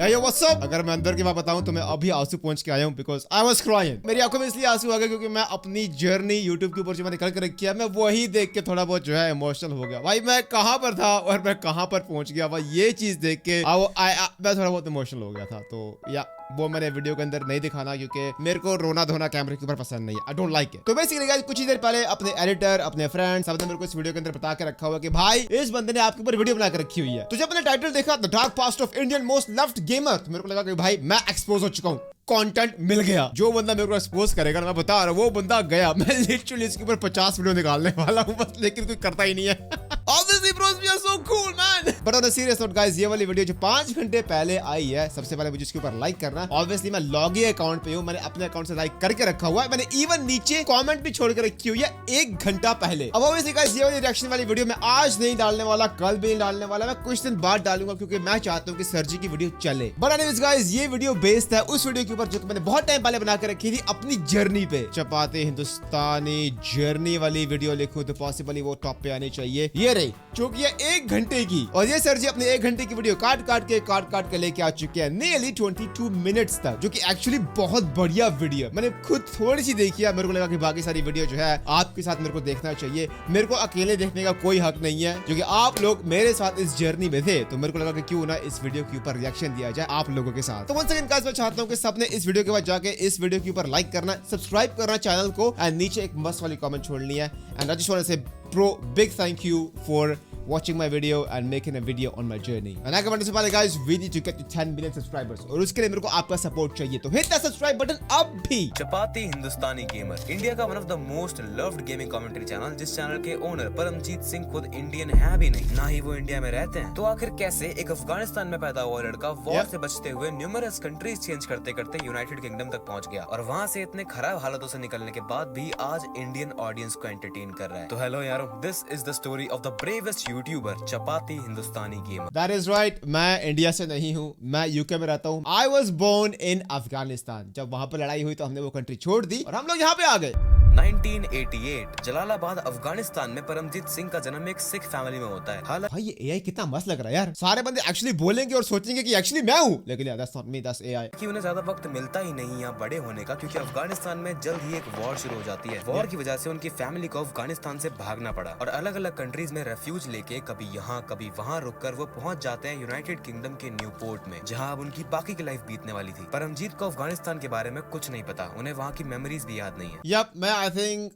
Hey, yo, what's up? अगर मैं अंदर की बात बताऊं तो मैं अभी आंसू पहुंच के आया हूं बिकॉज आई वाज क्राइंग। मेरी आंखों में इसलिए आंसू आ गए क्योंकि मैं अपनी जर्नी यूट्यूब के ऊपर जो मैंने निकल कर रखी है मैं वही देख के थोड़ा बहुत जो है इमोशनल हो गया। भाई मैं कहां पर था और मैं कहां पर पहुंच गया, भाई ये चीज देख के मैं थोड़ा बहुत इमोशनल हो गया था। तो या वो मैंने वीडियो के अंदर नहीं दिखाना क्योंकि मेरे को रोना धोना कैमरे के ऊपर पसंद नहीं है। I don't like it. तो बेसिकली गाइस कुछ ही देर पहले अपने एडिटर, अपने फ्रेंड सब ने मेरे को इस वीडियो के अंदर बता के रखा हुआ कि भाई इस बंदे ने आपके ऊपर वीडियो बना के रखी हुई है। तो जब मैंने टाइटल देखा the dark past of Indian most loved gamer, तो मेरे को लगा कि भाई मैं एक्सपोज हो चुका हूँ, कंटेंट मिल गया। जो बंदा मेरे को एक्सपोज करेगा मैं बता रहा हूं वो बंदा गया। मैं लिटरली इसके ऊपर 50 वीडियो निकालने वाला हूं बस, लेकिन कोई करता ही नहीं है। Obviously bros we are so cool man. But on a serious note guys, ये वाली वीडियो जो 5 घंटे पहले आई है, सबसे पहले मुझे इसके ऊपर लाइक करना है। Obviously मैं लॉगी अकाउंट पे हूँ, मैंने अपने अकाउंट से लाइक करके रखा हुआ है। मैंने इवन नीचे कमेंट भी छोड़ के रखी हुई है 1 घंटा पहले। अब obviously guys ये वाली रिएक्शन वाली वीडियो मैं आज नहीं डालने वाला, कल भी नहीं डालने वाला, मैं कुछ दिन बाद डालूंगा क्योंकि मैं चाहता हूँ कि सर जी की वीडियो चले। But anyways guys ये वीडियो बेस्ड है उस वीडियो के ऊपर जो मैंने बहुत टाइम पहले बना के रखी थी अपनी जर्नी पे। चपाते हिंदुस्तानी जर्नी वाली वीडियो लिखो तो पॉसिबली वो टॉप पे आनी चाहिए। ये रही जो कि 1 घंटे की, और ये सर जी अपने 1 घंटे की वीडियो काट काट के लेके आ चुके हैं नियरली 22 मिनट्स तक, जो कि एक्चुअली बहुत बढ़िया वीडियो। मैंने खुद थोड़ी सी देखी है, मेरे को लगा कि बाकी सारी वीडियो जो है आपके साथ मेरे को देखना चाहिए। मेरे को अकेले देखने का कोई हक नहीं है क्योंकि आप लोग मेरे साथ इस जर्नी में थे, तो मेरे को लगा कि क्यों ना इस वीडियो के ऊपर रिएक्शन दिया जाए आप लोगों के साथ। तो वंस अगेन गाइस मैं चाहता हूं कि सबने इस वीडियो के बाद जाके इस वीडियो के ऊपर लाइक करना, सब्सक्राइब करना चैनल को, एंड नीचे एक मस्त वाली कमेंट छोड़नी है। And I just want to say bro big thank you for watching my video and making a video on my journey. And I want to say guys, we need to get to 10 million subscribers और उसके लिए मेरे को आपका support चाहिए, तो hit that subscribe button अब भी। चपाती हिंदुस्तानी गेमर इंडिया का one of the most loved gaming commentary channel, जिस चैनल के ओनर परमजीत सिंह खुद इंडियन है भी नहीं, ना ही वो इंडिया में रहते हैं। तो आखिर कैसे एक अफगानिस्तान में पैदा हुआ लड़का वॉर से बचते हुए न्यूमरस कंट्रीज चेंज करते करते यूनाइटेड किंगडम तक पहुंच गया, और वहाँ से इतने खराब हालातों से निकलने के बाद भी आज इंडियन ऑडियंस को एंटरटेन कर रहा है। तो हेलो यारो, this is the story of the bravest YouTuber chapati Hindustani gamer. That is right, मैं इंडिया से नहीं हूँ, मैं यूके में रहता हूँ। I was born in Afghanistan. जब वहाँ पर लड़ाई हुई तो हमने वो कंट्री छोड़ दी और हम लोग यहाँ पे आ गए। 1988 जलालाबाद अफगानिस्तान में परमजीत सिंह का जन्म एक सिख फैमिली में होता है। हालांकि भाई ये एआई कितना मस्त लग रहा है यार। सारे बंदे एक्चुअली बोलेंगे और सोचेंगे कि एक्चुअली मैं हूँ, लेकिन यार that's not me, that's AI। कि उन्हें ज्यादा वक्त मिलता ही नहीं यहाँ बड़े होने का, क्योंकि अफगानिस्तान में जल्द ही एक वॉर शुरू हो जाती है। वॉर की वजह से उनकी फैमिली को अफगानिस्तान से भागना पड़ा और अलग अलग कंट्रीज में रेफ्यूज लेके कभी यहाँ कभी वहाँ रुककर वो पहुँच जाते हैं यूनाइटेड किंगडम के न्यूपोर्ट में, जहाँ अब उनकी बाकी की लाइफ बीतने वाली थी। परमजीत को अफगानिस्तान के बारे में कुछ नहीं पता, उन्हें वहाँ की मेमोरीज भी याद नहीं है। यप, मैं आई थिंक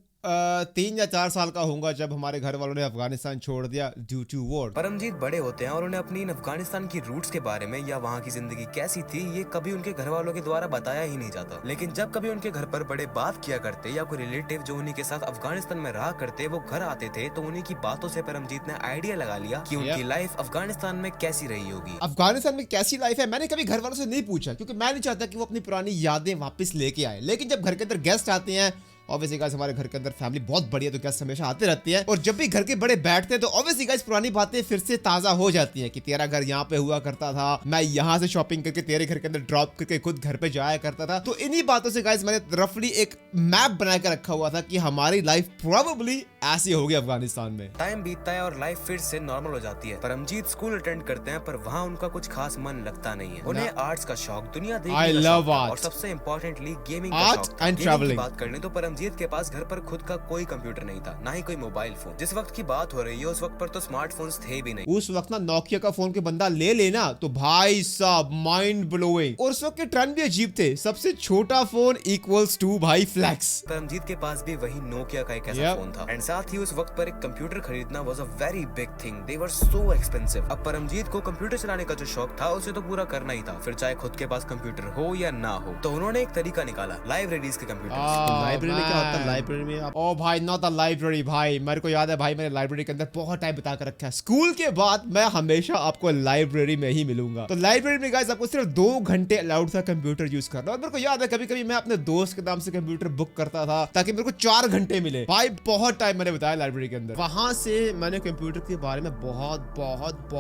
3 या 4 साल का होऊंगा जब हमारे घर वालों ने अफगानिस्तान छोड़ दिया ड्यू टू वॉर। परमजीत बड़े होते हैं और उन्हें अपनी इन अफगानिस्तान की रूट्स के बारे में या वहाँ की जिंदगी कैसी थी ये कभी उनके घर वालों के द्वारा बताया ही नहीं जाता। लेकिन जब कभी उनके घर पर बड़े बात किया करते या कोई रिलेटिव जो उन्हीं के साथ अफगानिस्तान में रहा करते वो घर आते थे, तो उन्हीं की बातों से परमजीत ने आइडिया लगा लिया कि उनकी लाइफ अफगानिस्तान में कैसी रही होगी। अफगानिस्तान में कैसी लाइफ है मैंने कभी घर वालों से नहीं पूछा क्योंकि मैं नहीं चाहता कि वो अपनी पुरानी यादें वापस लेके आए। लेकिन जब घर के अंदर गेस्ट आते हैं, ऑब्वियसली गाइस हमारे घर के अंदर फैमिली बहुत बड़ी है तो गेस्ट हमेशा आते रहती है, और जब भी घर के बड़े बैठते हैं तो ऑब्वियसली गाइस पुरानी बातें फिर से ताजा हो जाती हैं कि तेरा घर यहाँ पे हुआ करता था, मैं यहाँ से शॉपिंग करके तेरे घर के अंदर ड्रॉप करके खुद घर पे जाया करता था। तो इन्हीं बातों से गाइस मैंने रफली एक मैप बना कर रखा हुआ था कि हमारी लाइफ प्रोबेबली ऐसी होगी अफगानिस्तान में। टाइम बीतता है और लाइफ फिर से नॉर्मल हो जाती है। परमजीत स्कूल अटेंड करते हैं पर वहाँ उनका कुछ खास मन लगता नहीं है। उन्हें आर्ट्स का शौक, दुनिया देखने का शौक और सबसे इम्पोर्टेंटली गेमिंग का शौक था। गेमिंग की बात करने तो परमजीत के पास घर पर खुद का कोई कंप्यूटर नहीं था, ना ही कोई मोबाइल फोन। जिस वक्त की बात हो रही है उस वक्त पर तो स्मार्टफोन्स थे भी नहीं। उस वक्त ना नोकिया का फोन के बंदा ले लेना तो भाई साहब माइंड ब्लोइंग, और उस वक्त के ट्रेंड भी अजीब थे। सबसे छोटा फोन इक्वल्स टू भाई फ्लैक्स। परमजीत के पास भी वही नोकिया का एक ऐसा फोन था, एंड साथ ही उस वक्त पर एक कंप्यूटर खरीदना was a very big thing. They were so expensive. अब परमजीत को कंप्यूटर चलाने का जो शौक था उसे तो पूरा करना ही था, फिर चाहे खुद के पास कंप्यूटर हो या ना हो। तो उन्होंने एक तरीका निकाला, लाइब्रेरीज के कंप्यूटर। लाइब्रेरी में क्या होता है? लाइब्रेरी में ओ भाई नॉट अ लाइब्रेरी। भाई मेरे को याद है भाई मैंने लाइब्रेरी के अंदर बहुत टाइम बिता कर रखा है। स्कूल के बाद मैं हमेशा आपको लाइब्रेरी में ही मिलूंगा। तो लाइब्रेरी में गाइस आपको सिर्फ 2 घंटे अलाउड था कंप्यूटर यूज करना, और मेरे को याद है कभी कभी मैं अपने दोस्त के नाम से कंप्यूटर बुक करता था ताकि मेरे को 4 घंटे मिले। भाई बहुत टाइम मैंने बताया लाइब्रेरी के अंदर। वहां से मैंने कंप्यूटर के बारे में बहुत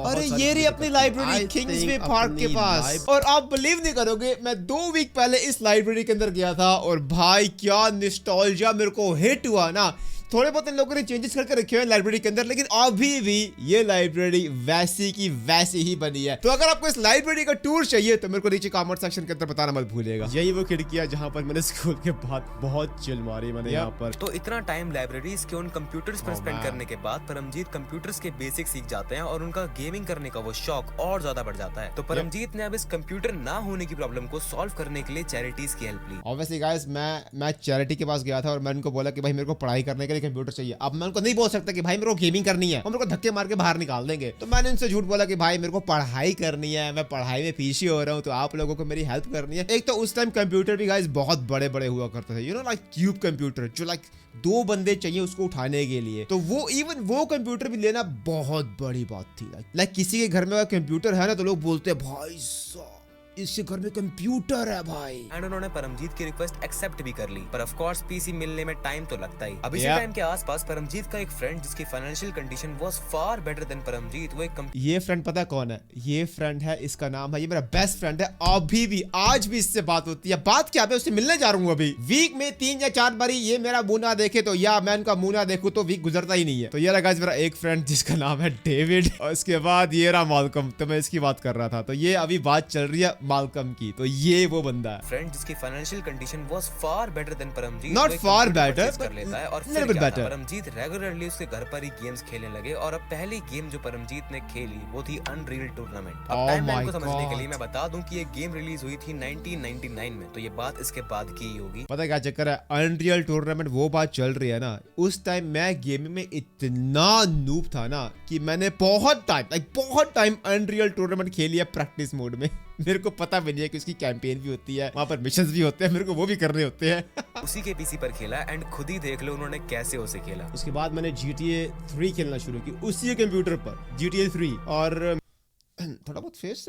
अरे ये रही अपनी लाइब्रेरी किंग्सवे पार्क के पास। और आप बिलीव नहीं करोगे मैं 2 वीक पहले इस लाइब्रेरी के अंदर गया था और भाई क्या नॉस्टैल्जिया मेरे को हिट हुआ ना। थोड़े बहुत इन लोगों ने चेंजेस करके रखे हुए हैं लाइब्रेरी के अंदर, लेकिन अभी भी ये लाइब्रेरी वैसी की वैसी ही बनी है। तो अगर आपको इस लाइब्रेरी का टूर चाहिए तो मेरे को नीचे कमेंट सेक्शन के अंदर बताना मत भूलिएगा। यही वो खिड़कियां जहां पर मैंने स्कूल के बाद बहुत चिल मारी मैंने यहाँ पर। तो इतना टाइम लाइब्रेरीज के उन कंप्यूटर्स पर स्पेंड man. करने के बाद परमजीत कंप्यूटर्स के बेसिक सीख जाते हैं और उनका गेमिंग करने का वो शौक और ज्यादा बढ़ जाता है। तो परमजीत ने अब इस कंप्यूटर ना होने की प्रॉब्लम को सॉल्व करने के लिए चैरिटीज की हेल्प ली। ऑब्वियसली गाइस मैं चैरिटी के पास गया था और मैं उनको बोला कि भाई मेरे को पढ़ाई करने के लिए कंप्यूटर चाहिए। अब मैं उनको नहीं बोल सकता कि भाई मेरे को गेमिंग करनी है और मेरे को धक्के मार के बाहर निकाल देंगे। तो मैंने उनसे झूठ बोला कि भाई मेरे को पढ़ाई करनी है, मैं पढ़ाई में पीछे हो रहा हूँ, तो आप लोगों को मेरी हेल्प करनी है। एक तो उस टाइम कंप्यूटर भी गाइस बहुत बड़े बड़े हुआ करते थे, you know like cube computer, जो लाइक 2 बंदे चाहिए उसको उठाने के लिए। तो वो इवन वो कंप्यूटर भी लेना बहुत बड़ी बात थी। लाइक किसी के घर में अगर कंप्यूटर है ना तो लोग बोलते हैं भाई साहब इसके घर में कंप्यूटर है भाई। एंड उन्होंने परमजीत की रिक्वेस्ट एक्सेप्ट भी कर ली, पर ऑफ कोर्स पीसी मिलने में टाइम तो लगता ही। अब इसी टाइम के आसपास परमजीत का एक फ्रेंड जिसकी financial condition was far better than Paramjit, वो एक ये फ्रेंड पता कौन है? ये फ्रेंड है, इसका नाम है, ये मेरा बेस्ट फ्रेंड है। अभी भी आज भी इससे बात होती है। बात क्या है, उससे मिलने जा रहा हूँ अभी। वीक में 3 या 4 बारी ये मेरा मुंह ना देखे तो या मैं इनका मुंह ना देखूं तो वीक गुजरता ही नहीं है। तो ये रहा मेरा एक फ्रेंड जिसका नाम है डेविड, और इसके बाद ये रहा मालकम। तो मैं इसकी बात कर रहा था, तो ये अभी बात चल रही है मालकम की। तो ये वो बंदा है फ्रेंड जिसकी financial condition was far better than Paramjit, not far better कर लेता है। और little bit better. Paramjit regularly उसके घर पर ही गेम्स खेलने लगे और अब पहली गेम जो परमजीत ने खेली वो थी अनरियल टूर्नामेंट। अब टाइमलाइन को समझने के लिए मैं बता दूं कि ये गेम रिलीज हुई थी 1999 में, तो ये बात इसके बाद की ही होगी। पता है क्या चक्कर है? अनरियल टूर्नामेंट वो बात चल रही है ना, उस टाइम मैं गेमिंग में इतना नूब था ना कि मैंने बहुत टाइम अनरियल टूर्नामेंट खेली है प्रैक्टिस मोड में। मेरे को पता भी नहीं है कि उसकी कैंपेन भी होती है, वहां पर मिशंस भी होते हैं, मेरे को वो भी करने होते हैं। उसी के पीसी पर खेला एंड खुद ही देख लो उन्होंने कैसे उसे खेला। उसके बाद मैंने GTA 3 खेलना शुरू की उसी कंप्यूटर पर, GTA 3। और थोड़ा बहुत फेस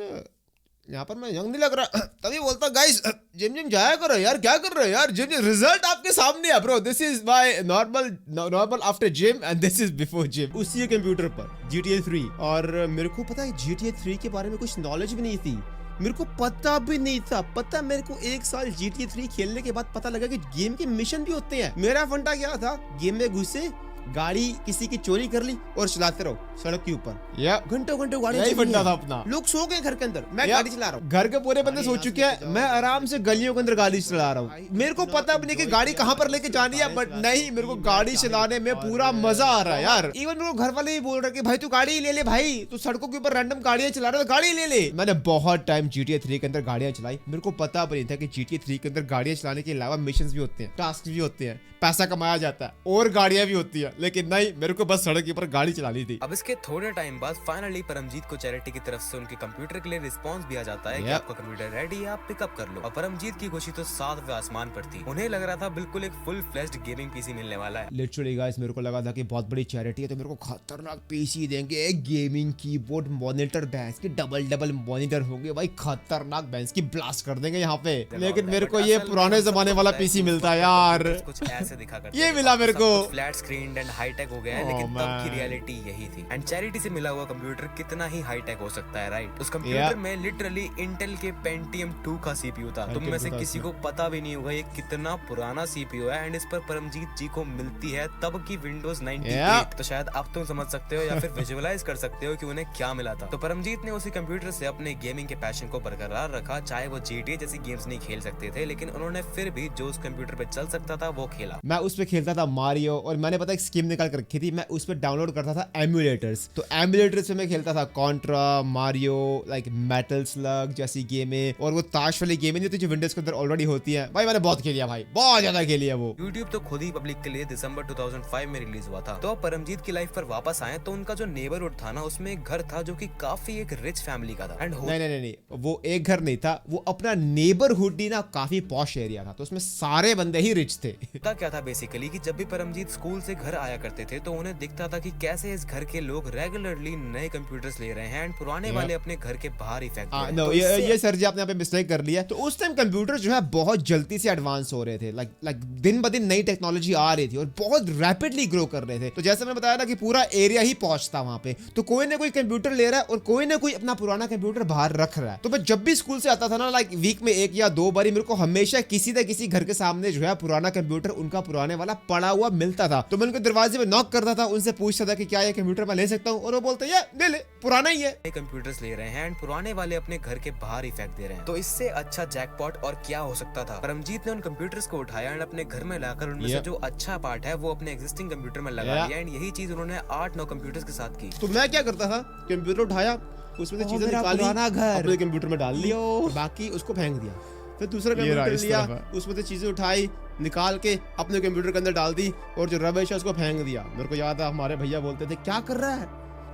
यहाँ पर मैं यंग नहीं लग रहा, तभी बोलता गाइस जिम जाया करो यार, क्या कर रहे हो यार, जिम रिजल्ट आपके सामने है bro, this is my normal after gym and this is before gym. उसी कंप्यूटर पर GTA 3। और मेरे को पता है GTA 3 के बारे में कुछ नॉलेज भी नहीं थी, मेरे को पता भी नहीं था। पता मेरे को 1 साल GTA 3 खेलने के बाद पता लगा कि गेम के मिशन भी होते हैं। मेरा फंडा क्या था, गेम में घुसे, गाड़ी किसी की चोरी कर ली और चलाते रहो सड़क के ऊपर, या घंटों गाड़ी। यही फंडा था अपना। लोग सो गए घर के अंदर, मैं गाड़ी चला रहा हूँ, घर के पूरे बंदे सो चुके हैं, मैं आराम से गलियों के अंदर गाड़ी चला रहा हूँ। मेरे को पता भी नहीं कि गाड़ी कहाँ पर लेके जानी है, बट नहीं, मेरे को गाड़ी चलाने में पूरा मजा आ रहा है यार। इवन मेरे को घर वाले भी बोल रहे कि भाई तू गाड़ी ले ले, भाई तू सड़कों के ऊपर रैंडम गाड़ियां चला रहा है, गाड़ी ले ले। मैंने बहुत टाइम GTA 3 के अंदर गाड़ियां चलाई, मेरे को पता भी नहीं था कि GTA 3 के अंदर गाड़ियां चलाने के अलावा मिशंस भी होते हैं, टास्क भी होते हैं, पैसा कमाया जाता है और गाड़ियां भी होती है। लेकिन नहीं, मेरे को बस सड़क के ऊपर गाड़ी चलानी थी। अब इसके थोड़े टाइम बाद फाइनली परमजीत को चैरिटी की तरफ से उनके कंप्यूटर के लिए रिस्पांस भी आ जाता है कि आपका कंप्यूटर रेडी है, आप पिकअप कर लो। और परमजीत की खुशी तो 7वें आसमान पर थी, उन्हें लग रहा था बिल्कुल एक फुल फ्लेश्ड गेमिंग पीसी मिलने वाला है। लिटरली गाइस मेरे को लगा था कि बहुत बड़ी चैरिटी है तो मेरे को खतरनाक पीसी देंगे, गेमिंग कीबोर्ड मॉनिटर, बैंस के डबल मॉनिटर होंगे भाई, खतरनाक बैंस की ब्लास्ट कर देंगे यहाँ पे। लेकिन मेरे को ये पुराने जमाने वाला पीसी मिलता है यार, कुछ ऐसे दिखा करते ये मिला मेरे को। फ्लैट स्क्रीन एंड हाईटेक हो गया है, लेकिन तब की रियलिटी यही थी। एंड चैरिटी से मिला हुआ कंप्यूटर कितना ही हाईटेक हो सकता है, राइट? उस कंप्यूटर में लिटरली इंटेल के Pentium 2 का सीपीयू था। तुम में से किसी को पता भी नहीं होगा ये कितना पुराना सीपीयू है। एंड इस पर परमजीत जी को मिलती है तब की Windows 98। तो शायद अब तुम समझ सकते हो या फिर विजुअलाइज कर सकते हो कि उन्हें क्या मिला था। तो परमजीत ने उसी कंप्यूटर से अपने गेमिंग के पैशन को बरकरार रखा, चाहे वो GTA जैसी गेम्स नहीं खेल सकते थे, लेकिन उन्होंने फिर भी जो उस कंप्यूटर पे चल सकता था वो खेला। मैं उस पे खेलता था मारियो, और मैंने पता एक स्कीम निकाल कर रखी थी, मैं उस पे डाउनलोड करता था एमुलेटर्स। तो एमुलेटर्स में मैं खेलता था Contra, Mario, like metal slug जैसी गेमें, और वो ताश वाली गेमें नहीं होती जो विंडोज के अंदर ऑलरेडी होती है। भाई मैंने बहुत खेली है भाई, बहुत ज्यादा खेली है वो। यूट्यूब तो खुद ही पब्लिक के लिए दिसंबर 2005 में रिलीज हुआ था। तो अब परमजीत की लाइफ पर वापस आए तो उनका जो नेबरहुड था ना, उसमें एक घर था जो कि काफी एक रिच फैमिली का था। एंड नहीं, वो एक घर नहीं था, वो अपना नेबरहुड ही ना काफी पॉश एरिया था, तो उसमें सारे बंदे ही रिच थे। होता क्या था बेसिकली कि जब भी परमजीत स्कूल से घर आया करते थे तो उन्हें दिखता था कि कैसे इस घर के लोग रेगुलरली नए कंप्यूटर्स ले रहे हैं एंड पुराने वाले अपने घर के बाहर ही फेंक रहे हैं। ये सर जी आपने यहाँ पे मिस्टेक कर लिया। तो उस टाइम कंप्यूटर जो है बहुत जल्दी से एडवांस हो रहे थे, लाइक दिन ब दिन नई टेक्नोलॉजी आ रही थी और बहुत रैपिडली ग्रो कर रहे थे। तो जैसे मैंने बताया ना कि पूरा एरिया ही पहुंचता वहां पे, तो कोई ना कोई कंप्यूटर ले रहा है और कोई ना कोई अपना पुराना कंप्यूटर बाहर रख रहा है। तो मैं जब भी स्कूल से आता था ना, लाइक वीक में 1 या 2 बार मेरे को हमेशा किसी न किसी घर के सामने जो है पुराना कंप्यूटर उनका पुराने वाला पड़ा हुआ मिलता था। तो मैं उनके दरवाजे में नॉक करता था, उनसे पूछता था कि क्या ये कंप्यूटर मैं ले सकता हूँ, और वो बोलते ये ले ले, पुराना ही है। कंप्यूटर्स ले रहे हैं एंड पुराने वाले अपने घर के बाहर ही फेंक दे रहे हैं, तो इससे अच्छा जैकपॉट और क्या हो सकता था। परमजीत ने उन कंप्यूटर्स को उठाया एंड अपने घर में लाकर उनमें से जो अच्छा पार्ट है वो अपने एग्जिस्टिंग कंप्यूटर में लगा दिया एंड यही चीज उन्होंने 8-9 कंप्यूटर्स के साथ की। तो मैं क्या करता था, कंप्यूटर उठाया, उसमें से चीजें निकाली, अपने कंप्यूटर में डाल ली, बाकी उसको फेंक दिया। फिर दूसरा कंप्यूटर लिया, उसमें से चीजें उठाई, निकाल के अपने कंप्यूटर के अंदर डाल दी, और जो रबेश है उसको फेंक दिया। मेरे को याद है हमारे भैया बोलते थे क्या कर रहा है,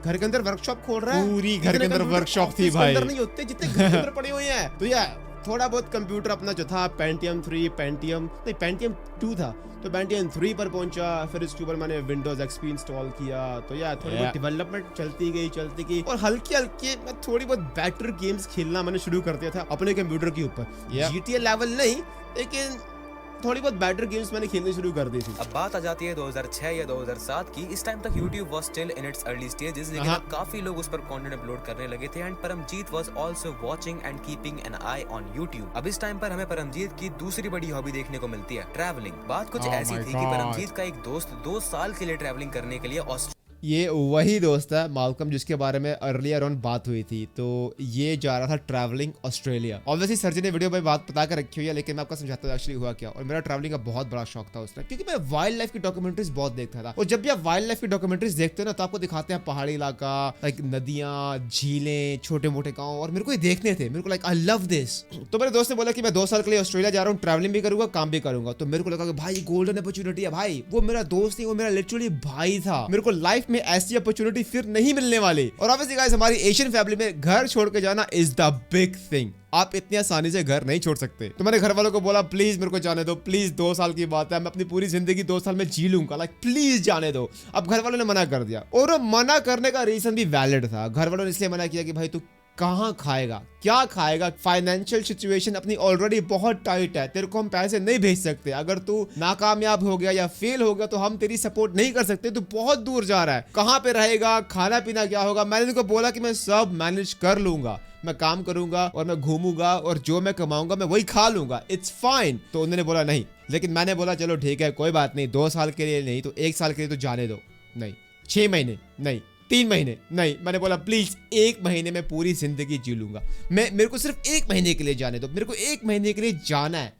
घर के अंदर वर्कशॉप खोल रहा है। पूरी घर के अंदर वर्कशॉप थी भाई, अंदर नहीं होते जितने घर के अंदर पड़े हुए हैं। तो यार थोड़ा बहुत कंप्यूटर अपना जो था पेंटियम 2 था, तो पेंटियम 3 पर पहुंचा। फिर इसके ऊपर मैंने विंडोज एक्सपी इंस्टॉल किया। तो यार थोड़ी बहुत डेवलपमेंट चलती गई, और हल्के हल्के मैं थोड़ी बहुत बेटर गेम्स खेलना मैंने शुरू कर दिया था अपने कंप्यूटर के ऊपर। GTA लेवल नहीं, लेकिन थोड़ी बहुत बेटर गेम्स मैंने खेलने शुरू कर दी थी। अब बात आ जाती है 2006 या 2007 की। इस टाइम तक YouTube was still in its early stages, लेकिन अब काफी लोग उस पर कंटेंट अपलोड करने लगे थे and Paramjit was also watching and keeping an eye on YouTube। अब इस टाइम पर हमें परमजीत की दूसरी बड़ी हॉबी देखने को मिलती है, ट्रैवलिंग। बात कुछ ऐसी थी कि परमजीत का एक दोस्त 2 साल के लिए ट्रैवलिंग करने के लिए ये वही दोस्त है मालकम जिसके बारे में अर्लियर ऑन बात हुई थी। तो ये जा रहा था ट्रैवलिंग ऑस्ट्रेलिया। ऑब्वियसली सर जी ने वीडियो में बात बता कर रखी हुई है, लेकिन मैं आपको समझाता हूँ एक्चुअली हुआ क्या। और मेरा ट्रैवलिंग का बहुत बड़ा शौक था उस टाइम, क्योंकि मैं वाइल्ड लाइफ की डॉक्यूमेंट्रीज बहुत देखता था। और जब भी आप वाइल्ड लाइफ की डॉक्यूमेंट्रीज देखते हो ना, तो आपको दिखाते हैं पहाड़ी इलाका, लाइक नदियां, झीलें, छोटे मोटे गाँव, और मेरे को ये देखने थे। मेरे को लाइक आई लव दिस। तो मेरे दोस्त ने बोला कि मैं 2 साल के लिए ऑस्ट्रेलिया जा रहा हूँ, ट्रैवलिंग भी करूंगा, काम भी करूंगा। तो मेरे को लगा कि भाई गोल्डन अपॉर्चुनिटी है भाई। वो मेरा दोस्त नहीं, वो मेरा लिटरली भाई था। मेरे को लाइफ में ऐसी अपॉर्चुनिटी फिर नहीं मिलने वाली। और ऑब्वियसली गाइस हमारी एशियन फैमिली में घर छोड़ के जाना इज द बिग थिंग। आप इतनी आसानी से घर नहीं छोड़ सकते। तो मैंने घर वालों को बोला प्लीज मेरे को जाने दो, प्लीज 2 साल की बात है, मैं अपनी पूरी जिंदगी 2 साल में जी लूंगा, लाइक प्लीज जाने दो। अब घर वालों ने मना कर दिया, और मना करने का रीजन भी वैलिड था। घर वालों ने इसलिए मना किया कि भाई तू कहाँ खाएगा, क्या खाएगा, फाइनेंशियल सिचुएशन अपनी ऑलरेडी बहुत टाइट है, तेरे को हम पैसे नहीं भेज सकते। अगर तू नाकामयाब हो गया या फेल हो गया तो हम तेरी सपोर्ट नहीं कर सकते, तू बहुत दूर जा रहा है, कहाँ पे रहेगा, खाना पीना क्या होगा। मैंने उनको बोला कि मैं सब मैनेज कर लूंगा, मैं काम करूंगा और मैं घूमूंगा, और जो मैं कमाऊंगा मैं वही खा लूंगा, इट्स फाइन। तो उन्होंने बोला नहीं, लेकिन मैंने बोला चलो ठीक है कोई बात नहीं, 2 साल के लिए नहीं तो 1 साल के लिए तो जाने दो। नहीं, 6 महीने नहीं, 3 महीने नहीं। मैंने बोला प्लीज 1 महीने में पूरी जिंदगी जी लूंगा, मेरे को सिर्फ 1 महीने के लिए जाने दो, मेरे को 1 महीने के लिए जाना है।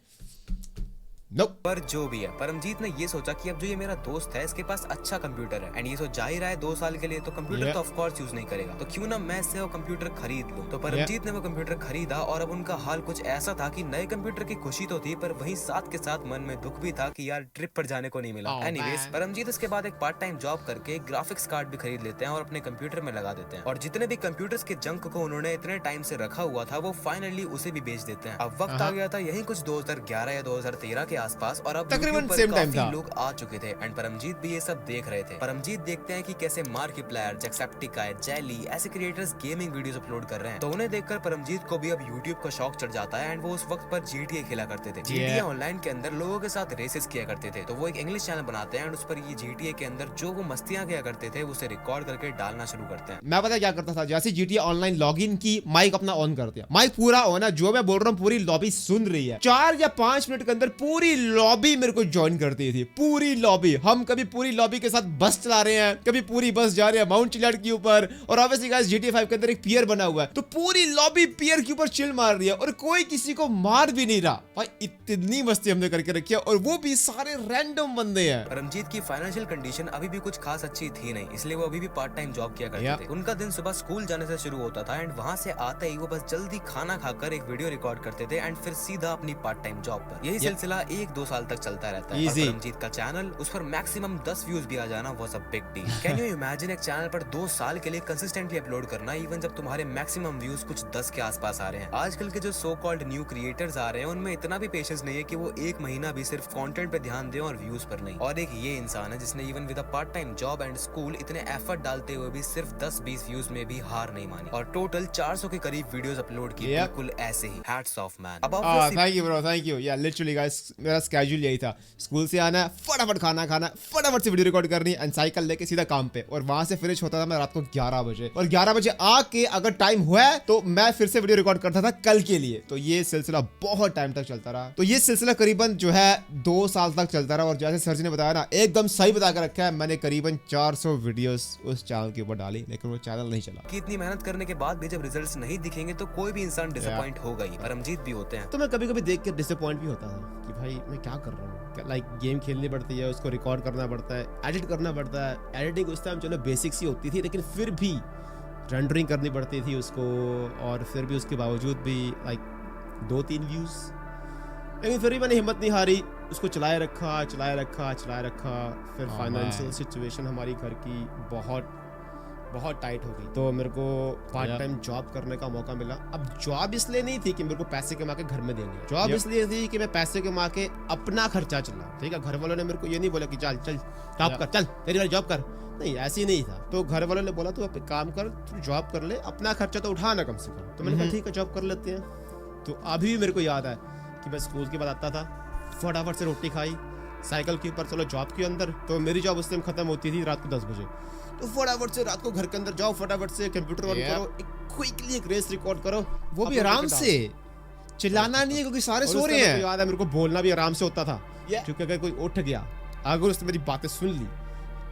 पर जो भी है, परमजीत ने ये सोचा कि अब जो ये मेरा दोस्त है इसके पास अच्छा कंप्यूटर है एंड ये तो जा ही रहा है 2 साल के लिए, तो कंप्यूटर तो ऑफ कोर्स यूज नहीं करेगा, तो क्यों ना मैं इससे वो कंप्यूटर खरीद लूं। तो परमजीत ने वो कंप्यूटर खरीदा, और अब उनका हाल कुछ ऐसा था कि नए कंप्यूटर की खुशी तो थी, पर वहीं साथ के साथ मन में दुख भी था कि यार ट्रिप पर जाने को नहीं मिला। एनीवेज परमजीत इसके बाद एक पार्ट टाइम जॉब करके ग्राफिक्स कार्ड भी खरीद लेते हैं और अपने कंप्यूटर में लगा देते हैं, और जितने भी कंप्यूटर्स के जंक को उन्होंने इतने टाइम से रखा हुआ था वो फाइनली उसे भी बेच देते हैं। अब वक्त आ गया था यही कुछ 2011 या 2013 के आसपास, और अब तकरीबन सेम टाइम था। लोग आ चुके थे एंड परमजीत भी ये सब देख रहे थे। परमजीत देखते हैं कि कैसे मार्किप्लायर, जैक्सेप्टिकाई, जेली ऐसे क्रिएटर्स गेमिंग वीडियोस अपलोड कर रहे हैं, तो उन्हें देखकर परमजीत को भी अब यूट्यूब का शौक चढ़ जाता है एंड वो उस वक्त पर GTA खेला करते थे। GTA ऑनलाइन के अंदर लोगों के साथ रेसेस किया करते थे, तो वो एक इंग्लिश चैनल बनाते हैं एंड उस पर ये GTA के अंदर जो वो मस्तियां किया करते थे उसे रिकॉर्ड करके डालना शुरू करते हैं। मैं पता क्या करता था, जैसे GTA ऑनलाइन लॉगिन की, माइक अपना ऑन कर दिया, माइक पूरा होना, जो मैं बोल रहा हूँ पूरी लॉबी सुन रही है। 4 या 5 मिनट के अंदर पूरी लॉबी मेरे को ज्वाइन करती थी, पूरी लॉबी। हम कभी पूरी लॉबी के साथ बस चला रहे हैं, कभी पूरी बस जा रही है माउंट चिलियाड के ऊपर, और ऑब्वियसली गाइस GTA 5 के अंदर एक पियर बना हुआ है, तो पूरी लॉबी पियर के ऊपर चिल मार रही है, और कोई किसी को मार भी नहीं रहा। भाई इतनी मस्ती हमने करके रखी है, और वो भी सारे रैंडम बंदे हैं। परमजीत की फाइनेंशियल कंडीशन अभी भी कुछ खास अच्छी थी नहीं, इसलिए वो अभी भी पार्ट टाइम जॉब किया करते थे। उनका दिन सुबह स्कूल जाने से शुरू होता था एंड वहां से आते ही वो बस जल्दी खाना खाकर एक वीडियो रिकॉर्ड करते थे एंड फिर सीधा अपनी पार्ट टाइम जॉब पर। यही सिलसिला 1-2 साल तक चलता रहता है। परमजीत का चैनल, उस पर मैक्सिमम 10 व्यूज भी आ जाना was a big deal. Can you imagine एक चैनल पर 2 साल के लिए कंसिस्टेंटली अपलोड करना, इवन जब तुम्हारे मैक्सिमम व्यूज कुछ 10 के आसपास आ रहे हैं। आजकल के जो सो कॉल्ड न्यू क्रिएटर्स आ रहे हैं उनमें इतना भी पेशेंस नहीं है कि वो 1 महीना भी सिर्फ कंटेंट पे ध्यान दें और व्यूज पर नहीं। और एक ये इंसान है जिसने even with a part time job and school इतने एफर्ट डालते हुए भी सिर्फ 10-20 व्यूज में भी हार नहीं मानी, और टोटल 400 के करीब वीडियोस अपलोड की। बिल्कुल ऐसे ही hats off man. Thank you bro, thank you. Yeah literally guys मेरा स्केड्यूल यही था, स्कूल से आना, फटाफट खाना खाना, फटाफट से वीडियो रिकॉर्ड करनी एंड साइकिल लेके सीधा काम पे, और वहां से फिनिश होता था मैं रात को 11 बजे, और 11 बजे आके अगर टाइम हुआ तो मैं फिर से वीडियो रिकॉर्ड करता था कल के लिए। तो ये सिलसिला बहुत टाइम तक चलता रहा। तो ये सिलसिला करीबन जो है 2 साल तक चलता रहा, और जैसे सर जी ने बताया ना, एकदम सही बता कर रखा है, मैंने करीबन 400 वीडियोस उस चैनल के ऊपर डाली, लेकिन वो चैनल नहीं चला। कि इतनी मेहनत करने के बाद भी जब रिजल्ट्स नहीं दिखेंगे तो कोई भी इंसान डिसअपॉइंट होगा ही। परमजीत भी होते हैं। तो मैं कभी कभी देख के डिसअपॉइंट भी होता था कि भाई मैं क्या कर रहा हूँ। लाइक गेम खेलनी पड़ती है, उसको रिकॉर्ड करना पड़ता है, एडिट करना पड़ता है। एडिटिंग उस टाइम चलो बेसिक्स ही होती थी, लेकिन फिर भी रेंडरिंग करनी पड़ती थी उसको, और फिर भी उसके बावजूद भी लाइक 2-3 व्यूज। लेकिन फिर भी मैंने हिम्मत नहीं हारी, उसको चलाए रखा। फिर फाइनेंशियल सिचुएशन हमारी घर की बहुत टाइट हो गई, तो मेरे को पार्ट टाइम जॉब करने का मौका मिला। अब जॉब इसलिए नहीं थी कि मेरे को पैसे कमा के घर में देनी है, जॉब इसलिए थी कि मैं पैसे कमा के अपना खर्चा चला। ठीक है, घर वालों ने मेरे को ये नहीं बोला कि चल जॉब कर, चल तेरी वाली जॉब कर, नहीं ऐसी नहीं था। तो घर वालों ने बोला तू अब काम कर, तू जॉब कर ले, अपना खर्चा तो उठाना कम से कम। तो मैंने कहा ठीक है, जॉब कर लेते हैं। तो अभी भी मेरे को याद है कि मैं स्कूल के बाद आता था, फटाफट से रोटी खाई, साइकिल के ऊपर चलो जॉब के अंदर। तो मेरी जॉब उस टाइम खत्म होती थी रात को 10 बजे, तो फटाफट से रात को घर के अंदर जाओ, फटाफट से कंप्यूटर ऑन करो, एक क्विकली एक रेस रिकॉर्ड करो, वो भी आराम से, चिल्लाना नहीं है क्योंकि सारे सो रहे हैं। याद है मेरे को बोलना भी आराम से होता था, क्योंकि अगर कोई उठ गया, अगर उसने मेरी बातें सुन ली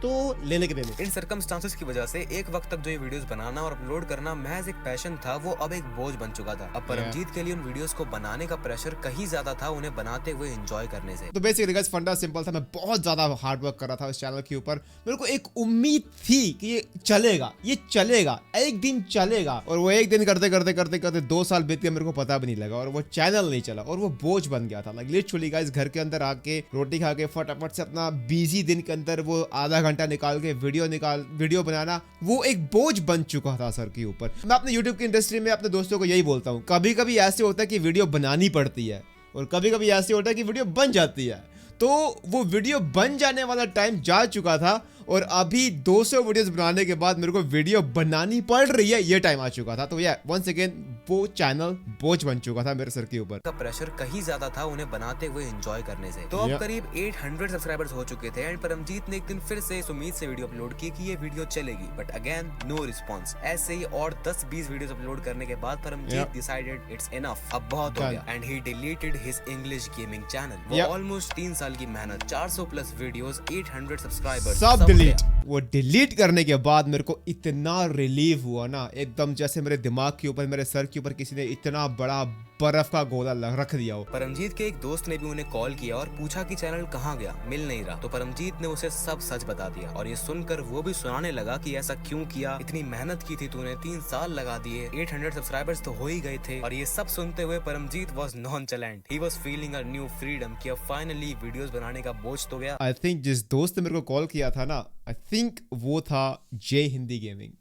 तो लेने के देने। इन सर्कमस्टांसेस की वजह से एक वक्त तक जो ये वीडियोस बनाना और अपलोड करना महज एक पैशन था, वो अब एक बोझ बन चुका था। अब परमजीत के लिए उन वीडियोस को बनाने का प्रेशर कहीं ज्यादा था उन्हें बनाते हुए एंजॉय करने से। तो बेसिकली गाइस फंडा सिंपल था, मैं बहुत ज्यादा हार्ड वर्क कर रहा था इस चैनल के ऊपर। मेरे को एक उम्मीद थी कि ये चलेगा, एक दिन चलेगा, और वो एक दिन करते करते 2 साल बीत गए, मेरे को पता भी नहीं लगा, और वो चैनल नहीं चला, और वो बोझ बन गया था। लाइक लिटरली गाइस घर के अंदर आके रोटी खा के फटाफट से अपना बिजी दिन के अंदर वो आधा घंटा निकाल के वीडियो बनाना, वो एक बोझ बन चुका था सर के ऊपर। मैं अपने YouTube की इंडस्ट्री में अपने दोस्तों को यही बोलता हूँ, कभी कभी ऐसे होता है कि वीडियो बनानी पड़ती है, और कभी कभी ऐसे होता है कि वीडियो बन जाती है। तो वो वीडियो बन जाने वाला टाइम जा चुका था, और अभी 200 वीडियोस बनाने के बाद मेरे को वीडियो बनानी पड़ रही है, ये टाइम आ चुका था। तो वंस अगेन वो चैनल बोझ बन चुका था मेरे सर के ऊपर। का प्रेशर कहीं ज्यादा था उन्हें बनाते हुए एंजॉय करने से। तो अब करीब 800 सब्सक्राइबर्स हो चुके थे, एंड परमजीत ने एक दिन फिर से इस उम्मीद से वीडियो अपलोड की कि ये वीडियो चलेगी, बट अगेन नो रिस्पॉन्स। ऐसे ही और 10-20 वीडियोस अपलोड करने के बाद परमजीत डिसाइडेड इट्स इनफ, अब बहुत हो गया, and he deleted his English gaming channel. वो ऑलमोस्ट 3 साल की मेहनत, 400 प्लस वीडियोस, 800 सब्सक्राइबर्स, सब डिलीट। वो डिलीट करने के बाद मेरे को इतना रिलीफ हुआ ना, एकदम जैसे मेरे दिमाग के ऊपर, मेरे सर के ऊपर किसी ने इतना बड़ा बर्फ का गोला रख दिया हो। परमजीत के एक दोस्त ने भी उन्हें कॉल किया और पूछा कि चैनल कहाँ गया, मिल नहीं रहा। तो परमजीत ने उसे सब सच बता दिया, और ये सुनकर वो भी सुनाने लगा कि ऐसा क्यों किया, इतनी मेहनत की थी तूने, 3 साल लगा दिए, 800 सब्सक्राइबर्स तो हो ही गए थे। और ये सब सुनते हुए Paramjeet was nonchalant, he was feeling a new freedom कि अब फाइनली वीडियोस बनाने का बोझ तो गया। आई थिंक जिस दोस्त ने मेरे को कॉल किया था ना, आई थिंक वो था जय हिंदी गेमिंग।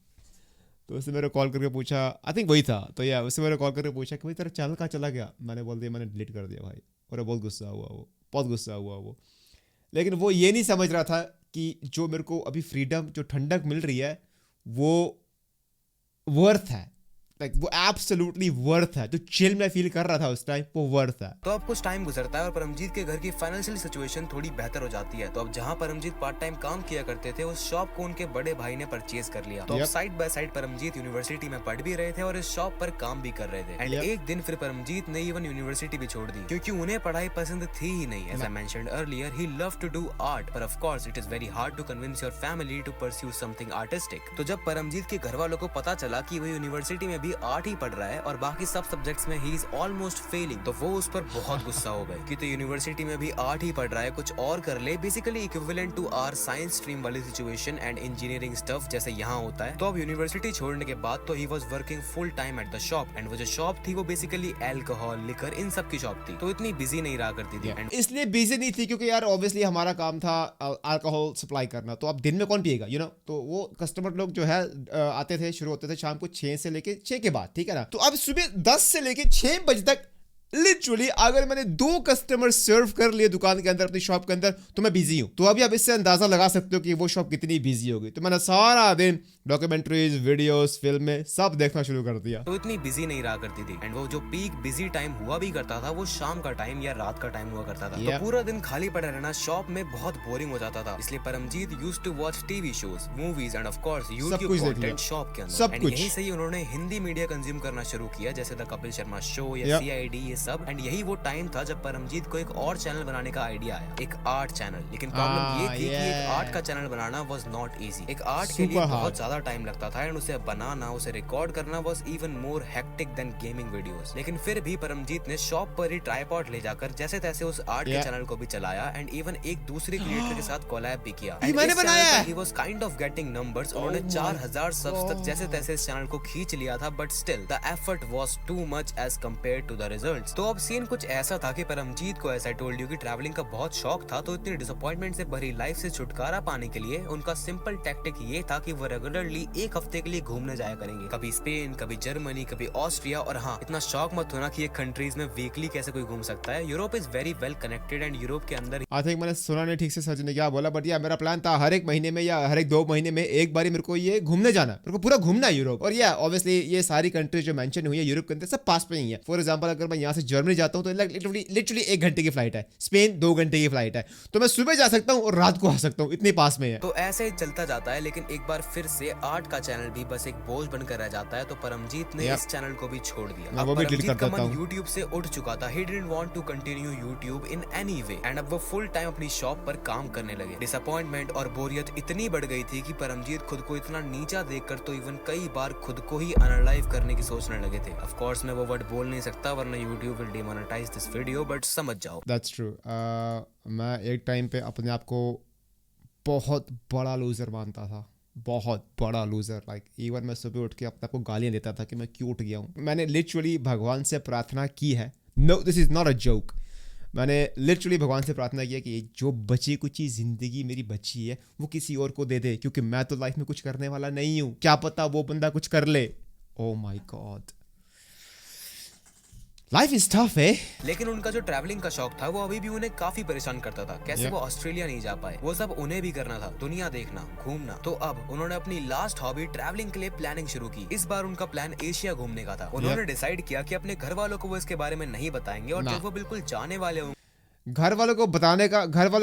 तो उसने मेरे कॉल करके पूछा, आई थिंक वही था। तो उसने मेरे कॉल करके पूछा कि भाई तेरा चैनल कहाँ चला गया। मैंने बोल दिया मैंने डिलीट कर दिया भाई, और बहुत गुस्सा हुआ वो। लेकिन वो ये नहीं समझ रहा था कि जो मेरे को अभी फ्रीडम, जो ठंडक मिल रही है, वो वर्थ है। लाइक वो एब्सोल्युटली वर्थ है। जो चिल मैं फील कर रहा था उस टाइम, वो वर्थ है। तो अब कुछ टाइम गुजरता है और परमजीत के घर की फाइनेंशियल सिचुएशन थोड़ी बेहतर हो जाती है। तो अब जहां परमजीत पार्ट टाइम काम किया करते थे, उस शॉप को उनके बड़े भाई ने परचेज कर लिया। तो अब side by side Paramjit university में पढ़ भी रहे थे और इस शॉप पर काम भी कर रहे थे। एंड एक दिन फिर परमजीत ने इवन यूनिवर्सिटी भी छोड़ दी, क्योंकि उन्हें पढ़ाई पसंद थी ही नहीं। As I mentioned earlier, he loved to do art, पर of course it is very hard to convince your family to pursue something artistic. तो जब परमजीत के घर वालों को पता चला कि वो यूनिवर्सिटी में भी आर्ट ही पढ़ रहा है और बाकी सब सब्जेक्ट्स में ही इज ऑलमोस्ट फेलिंग, तो वो उस पर बहुत गुस्सा हो गए कि तो यूनिवर्सिटी में भी आर्ट ही पढ़ रहा है, कुछ और कर ले, basically equivalent to our science stream वाली सिचुएशन एंड इंजीनियरिंग स्टफ जैसे यहाँ होता है। तो अब यूनिवर्सिटी छोड़ने के बाद तो he was working full time at the shop, and वो जो शॉप थी वो बेसिकली अल्कोहल, लिकर, इन सब की शॉप थी। तो इतनी बिजी नहीं रहा करती थी। एंड इसलिए बिजी नहीं थी क्योंकि यार ऑब्वियसली हमारा काम था अल्कोहल सप्लाई करना। तो अब दिन में कौन पिएगा, यू नो। तो वो कस्टमर लोग जो है आते थे, शुरू होते थे शाम को 6 से लेके 6 के बाद, ठीक है ना। तो अब सुबह 10 से लेके 6 बजे तक लिटरली अगर मैंने 2 कस्टमर सर्व कर लिए दुकान के अंदर, अपनी शॉप के अंदर, तो मैं बिजी हूँ। तो अभी आप इससे अंदाजा लगा सकते हो कि वो शॉप कितनी बिजी होगी। तो मैंने सारा दिन डॉक्यूमेंट्रीज, वीडियोस, फिल्में सब देखना शुरू कर दिया। तो इतनी बिजी नहीं रहा करती थी, एंड वो जो पीक बिजी टाइम हुआ भी करता था वो शाम का टाइम या रात का टाइम हुआ करता था। तो पूरा दिन खाली पड़ा रहना शॉप में बहुत बोरिंग हो जाता था। इसलिए Paramjit used to watch TV shows, movies and of course YouTube content shop के अंदर। एंड यहीं से ही उन्होंने हिंदी मीडिया कंज्यूम करना शुरू किया, जैसे द कपिल शर्मा शो या CID, ये सब। एंड यही वो टाइम था जब परमजीत को एक और चैनल बनाने का आइडिया आया, एक आर्ट चैनल। लेकिन प्रॉब्लम ये थी कि एक आर्ट का channel banana was not easy. एक आर्ट के लिए बहुत ज्यादा टाइम लगता था, एंड उसे बनाना, उसे रिकॉर्ड करना was even more hectic than gaming videos. लेकिन फिर भी परमजीत ने शॉप पर ही ट्राइपॉड ले जाकर जैसे तैसे उस आर्ट के चैनल को भी चलाया, एंड इवन एक दूसरे क्रिएटर के साथ कोलैब भी किया। मैंने बनाया। He was kind of getting numbers. उन्होंने 4000 सब्स तक जैसे तैसे इस चैनल को खींच लिया था, but still the effort was too much as compared to the results. तो अब सीन कुछ ऐसा था कि परमजीत को, ऐसा टोल्ड यू, कि ट्रैवलिंग का बहुत शौक था। तो इतनी डिसअपॉइंटमेंट से भरी लाइफ से छुटकारा पाने के लिए उनका सिंपल टैक्टिक ये था कि वो रेगुलरली एक हफ्ते के लिए घूमने जाया करेंगे, कभी स्पेन, कभी जर्मनी, कभी ऑस्ट्रिया। और हाँ, इतना शौक मत होना कि ये कंट्रीज में वीकली कैसे कोई घूम सकता है। Europe is very well connected, and Europe के अंदर, आई थिंक मैंने सुना नहीं ठीक से सच ने क्या बोला, बट या मेरा प्लान था हर एक महीने में या हर एक 2 महीने में एक बारी मेरे को ये घूमने जाना, मेरे को पूरा घूमना है यूरोप। और या ऑब्वियसली ये सारी कंट्रीज जो मेंशन हुई है यूरोप के अंदर सब पास में ही है। फॉर एग्जांपल अगर मैं यहाँ से जर्मनी जाता हूँ तो लिटरली 1 घंटे की फ्लाइट है, स्पेन 2 घंटे की फ्लाइट है, तो मैं सुबह जा सकता हूँ और रात को आ सकता हूँ, इतनी पास में है। तो ऐसे ही चलता जाता है। लेकिन एक बार फिर से आर्ट का चैनल भी बस एक बोझ बनकर रह जाता है। तो परमजीत ने इस चैनल को भी छोड़ दिया। अब परमजीत का मन यूट्यूब से उठ चुका था। He didn't want to continue YouTube in any way, and अब वो फुल टाइम अपनी शॉप पर काम करने लगे। डिसअपॉइंटमेंट और बोरियत इतनी बढ़ गई थी कि परमजीत खुद को इतना नीचा देखकर तो इवन कई बार खुद को ही अनलाइव करने की सोचने लगे थे। ऑफ कोर्स मैं वो वर्ड बोल नहीं सकता वरना YouTube will demonetize this video, but समझ जाओ। That's true. मैं एक टाइम पे अपने आप को बहुत बड़ा लूजर मानता था, बहुत बड़ा लूजर। लाइक इवन मैं सुबह उठ के अपने आप को गालियां देता था कि मैं क्यों उठ गया हूँ। मैंने लिटरली भगवान से प्रार्थना की है, no this is not a joke, मैंने लिटरली भगवान से प्रार्थना किया कि जो बची कुछ जिंदगी मेरी बची है वो किसी और को दे दे, क्योंकि मैं तो लाइफ में कुछ करने वाला नहीं हूँ, क्या पता वो बंदा कुछ कर ले। Oh my God, life is tough है। लेकिन उनका जो ट्रैवलिंग का शौक था वो अभी भी उन्हें काफी परेशान करता था। कैसे वो ऑस्ट्रेलिया नहीं जा पाए, वो सब उन्हें भी करना था, दुनिया देखना, घूमना। तो अब उन्होंने अपनी लास्ट हॉबी ट्रैवलिंग के लिए प्लानिंग शुरू की। इस बार उनका प्लान एशिया घूमने का था। उन्होंने डिसाइड किया कि अपने घर वालों को वो इसके बारे में नहीं बताएंगे, और जब वो बिल्कुल जाने वाले होंगे, घर वालों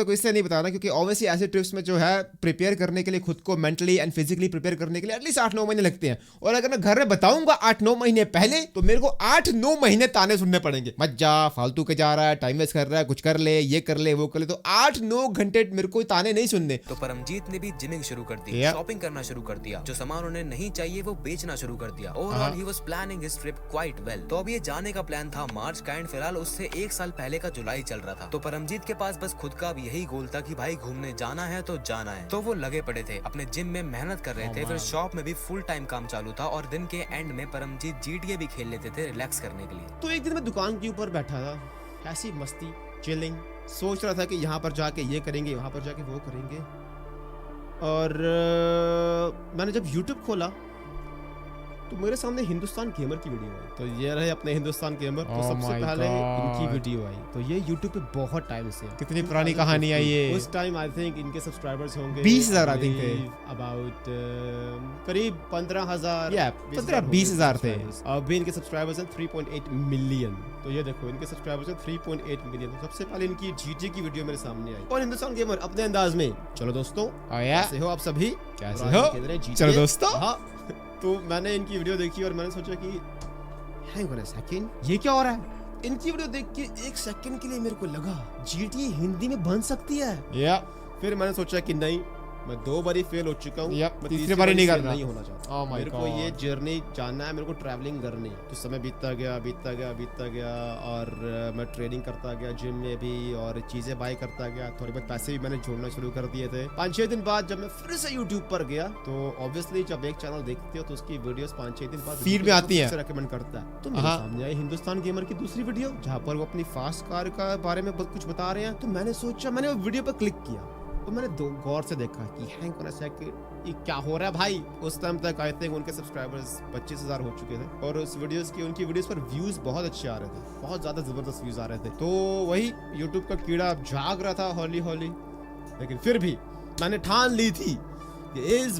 को इसलिए नहीं बताना क्योंकि ऑब्वियसली ऐसे ट्रिप्स में जो है प्रिपेयर करने के लिए खुद को मेंटली एंड फिजिकली प्रिपेयर करने के लिए एटलीस्ट 8-9 महीने लगते हैं। और अगर मैं घर में बताऊंगा 8-9 महीने पहले तो मेरे को 8-9 महीने ताने सुनने पड़ेंगे, मत जा, फालतू के जा रहा है, टाइम वेस्ट कर रहा है, कुछ कर ले, ये कर ले, वो कर ले। तो 8-9 घंटे मेरे को ताने नहीं सुनने। तो परमजीत ने भी जिमिंग शुरू कर दी, शॉपिंग करना शुरू कर दिया, जो सामान उन्हें नहीं चाहिए वो बेचना शुरू कर दिया। Overall he was planning his trip quite well. तो अब ये जाने का प्लान था मार्च का, एंड फिलहाल उससे 1 साल पहले का जुलाई चल रहा था। तो परमजीत के पास बस खुद का अब यही गोल था कि भाई घूमने जाना है तो जाना है। तो वो लगे पड़े थे, अपने जिम में मेहनत कर रहे थे, फिर शॉप में भी फुल टाइम काम चालू था, और दिन के एंड में परमजीत GTA भी खेल लेते थे रिलैक्स करने के लिए। तो एक दिन मैं दुकान के ऊपर बैठा था, ऐसी मस्ती, चिलिंग, सोच रहा था कि यहाँ पर जाके ये करेंगे, वहाँ पर जाके वो करेंगे। और मैंने जब YouTube खोला तो मेरे सामने हिंदुस्तान गेमर की वीडियो आई। तो ये रहे अपने हिंदुस्तान गेमर। तो सबसे पहले इनकी वीडियो आई। तो ये YouTube पे बहुत टाइम से, कितनी पुरानी कहानी है ये। उस टाइम आई थिंक इनके सब्सक्राइबर्स होंगे 20,000 आई थिंक थे, अबाउट करीब 15,000 या 15-20,000 थे। अभी इनके सब्सक्राइबर्स हैं 3.8 मिलियन। तो ये देखो इनके सब्सक्राइबर्स हैं 3.8 मिलियन। तो सबसे पहले इनकी GTA की वीडियो मेरे सामने आई और हिंदुस्तान गेमर अपने अंदाज में, चलो दोस्तों कैसे हो आप सभी, कैसे हो, चलो दोस्तों। हाँ, तो मैंने इनकी वीडियो देखी और मैंने सोचा कि हैंग ऑन अ सेकंड, ये क्या हो रहा है। इनकी वीडियो देख के 1 सेकंड के लिए मेरे को लगा GTA हिंदी में बन सकती है। फिर मैंने सोचा कि नहीं, मैं 2 बारी फेल हो चुका हूँ, मैं तीसरी बारी नहीं करना, नहीं होना चाहता। मेरे को ये जर्नी जानना है, मेरे को ट्रैवलिंग करनी है। तो समय बीतता गया और मैं ट्रेनिंग करता गया जिम में भी, और चीजें बाय करता गया, थोड़े बहुत पैसे भी मैंने जोड़ना शुरू कर दिए थे। 5-6 दिन बाद जब मैं फिर से यूट्यूब पर गया तो ऑब्वियसली जब एक चैनल देखते हो तो उसकी वीडियोस 5-6 दिन बाद फीड में आती है, रेकमेंड करता है। तो मेरे सामने आई हिंदुस्तान गेमर की दूसरी वीडियो जहाँ पर वो अपनी फास्ट कार का बारे में कुछ बता रहे हैं। तो मैंने सोचा, मैंने वो वीडियो पर क्लिक किया तो मैंने दो गौर से देखा कि हैंग होना चाहिए कि ये क्या हो रहा है भाई। उस टाइम तक आई थिंक उनके सब्सक्राइबर्स 25,000 हो चुके थे और उस उनकी वीडियोस पर व्यूज बहुत अच्छे आ रहे थे, बहुत ज्यादा जबरदस्त व्यूज आ रहे थे। तो वही यूट्यूब का कीड़ा जाग रहा था हौली हौली। लेकिन फिर भी मैंने ठान ली थी कि इस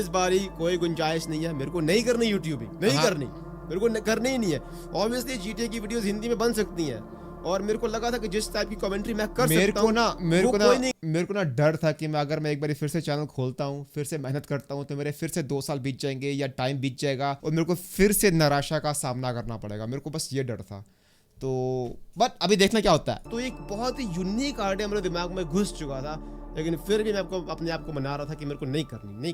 बारी कोई गुंजाइश नहीं है, मेरे को नहीं करनी यूट्यूबिंग, नहीं करनी, मेरे को करनी ही नहीं है। ऑब्वियसली जीटीए की वीडियोस हिंदी में बन सकती हैं और मेरे को लगा था कि जिस टाइप की कमेंट्री मैं कर सकता हूं मेरे को ना डर था कि मैं अगर मैं एक बार फिर से चैनल खोलता हूं, फिर से मेहनत करता हूं, तो मेरे फिर से 2 साल बीत जाएंगे या टाइम बीत जाएगा और मेरे को फिर से निराशा का सामना करना पड़ेगा। मेरे को बस ये डर था। तो बट अभी देखना क्या होता है। तो एक बहुत ही यूनिक आइडिया मेरे दिमाग में घुस चुका था, लेकिन फिर भी मैं अपने आप को मना रहा था कि मेरे को नहीं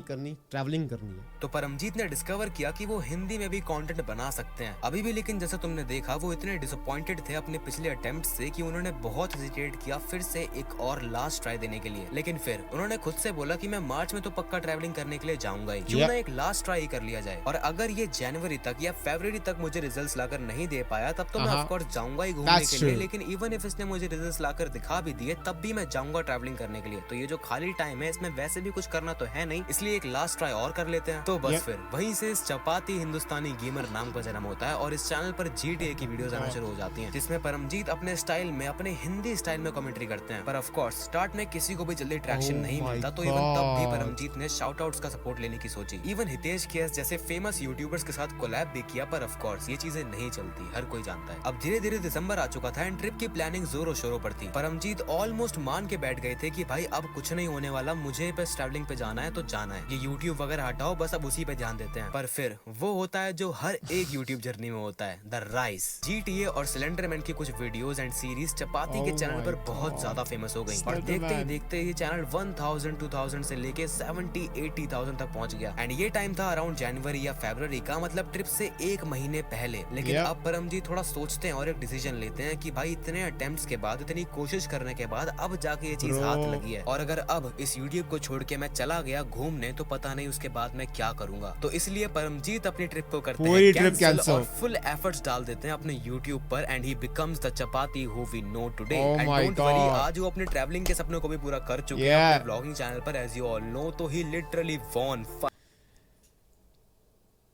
करनी, ट्रैवलिंग करनी है। तो परमजीत ने डिस्कवर किया कि वो हिंदी में भी कंटेंट बना सकते हैं अभी भी। लेकिन जैसा तुमने देखा, वो इतने डिसअपॉइंटेड थे अपने पिछले अटेम्प्ट से कि उन्होंने बहुत हेजिटेट किया फिर से एक और लास्ट ट्राई देने के लिए। लेकिन फिर उन्होंने खुद से बोला कि मैं मार्च में तो पक्का ट्रैवलिंग करने के लिए जाऊंगा ही, क्यों ना एक लास्ट ट्राई कर लिया जाए। और अगर ये जनवरी तक या फरवरी तक मुझे रिजल्ट लाकर नहीं दे पाया, तब तो मैं ऑफ कोर्स जाऊंगा ही घूमने के लिए। लेकिन इवन इफ इसने मुझे रिजल्ट लाकर दिखा भी दिए, तब भी मैं जाऊंगा ट्रैवलिंग करने के लिए। तो ये जो खाली टाइम है, इसमें वैसे भी कुछ करना तो है नहीं, इसलिए एक लास्ट ट्राई और कर लेते हैं। तो बस फिर वहीं से इस चपाती हिंदुस्तानी गेमर नाम का जन्म होता है और इस चैनल पर जीटीए की वीडियोस आना शुरू हो जाती हैं, जिसमें परमजीत अपने स्टाइल में, अपने हिंदी स्टाइल में कमेंट्री करते हैं। पर ऑफ कोर्स स्टार्ट में किसी को भी जल्दी ट्रैक्शन नहीं मिलता, तो इवन तब भी परमजीत ने शाउट आउट्स का सपोर्ट लेने की सोची। इवन हितेश केस जैसे फेमस यूट्यूबर्स के साथ कोलैब भी किया, पर ऑफ कोर्स ये चीजें नहीं चलती, हर कोई जानता है। अब धीरे धीरे दिसंबर आ चुका था एंड ट्रिप की प्लानिंग जोरों शोरों पर थी। परमजीत ऑलमोस्ट मान के बैठ गए थे कि भाई अब कुछ नहीं होने वाला, मुझे बस ट्रैवलिंग पे जाना है तो जाना है, ये यूट्यूब वगैरह हटाओ, बस अब उसी पे ध्यान देते हैं। पर फिर वो होता है जो हर एक यूट्यूब जर्नी में होता है, द राइज। जीटीए और सिलेंडरमैन की कुछ वीडियोस एंड सीरीज चपाती के चैनल पर बहुत ज्यादा फेमस हो गई और देखते ही देखते ये चैनल 1000 2000 से लेके 70-80,000 तक पहुंच गया। एंड ये टाइम था अराउंड जनवरी या फरवरी का, मतलब ट्रिप से 1 महीने पहले। लेकिन अब परमजीत थोड़ा सोचते हैं और एक डिसीजन लेते हैं कि भाई इतने अटेम्प्ट्स के बाद, इतनी कोशिश करने के बाद अब जाके ये चीज हाथ लगी है, और अगर अब इस यूट्यूब को छोड़ के मैं चला गया घूमने, तो पता नहीं उसके बाद मैं क्या करूंगा। तो इसलिए परमजीत अपनी ट्रिप को करते हैं कैंसिल और फुल एफर्ट्स डाल देते हैं अपने यूट्यूब पर, and he becomes the chapati who we know today. And don't worry, आज वो अपने ट्रैवलिंग के सपनों को भी पूरा कर चुके हैं अपने ब्लॉगिंग चैनल पर, एज यू ऑल नो। तो ही लिटरली वॉन।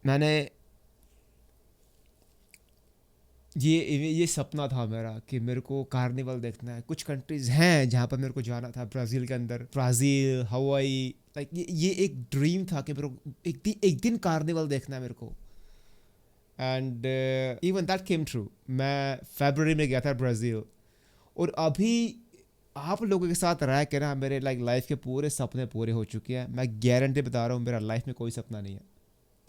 मैंने ये सपना था मेरा कि मेरे को कार्निवल देखना है। कुछ कंट्रीज हैं जहाँ पर मेरे को जाना था, ब्राज़ील के अंदर, ब्राज़ील, हवाई, लाइक ये एक ड्रीम था कि मेरे को एक दिन कार्निवल देखना है मेरे को। And even that came true. मैं फरवरी में गया था ब्राज़ील, और अभी आप लोगों के साथ रह के ना मेरे लाइफ के पूरे सपने पूरे हो चुके हैं। मैं गारंटी बता रहा हूँ, मेरा लाइफ में कोई सपना नहीं है,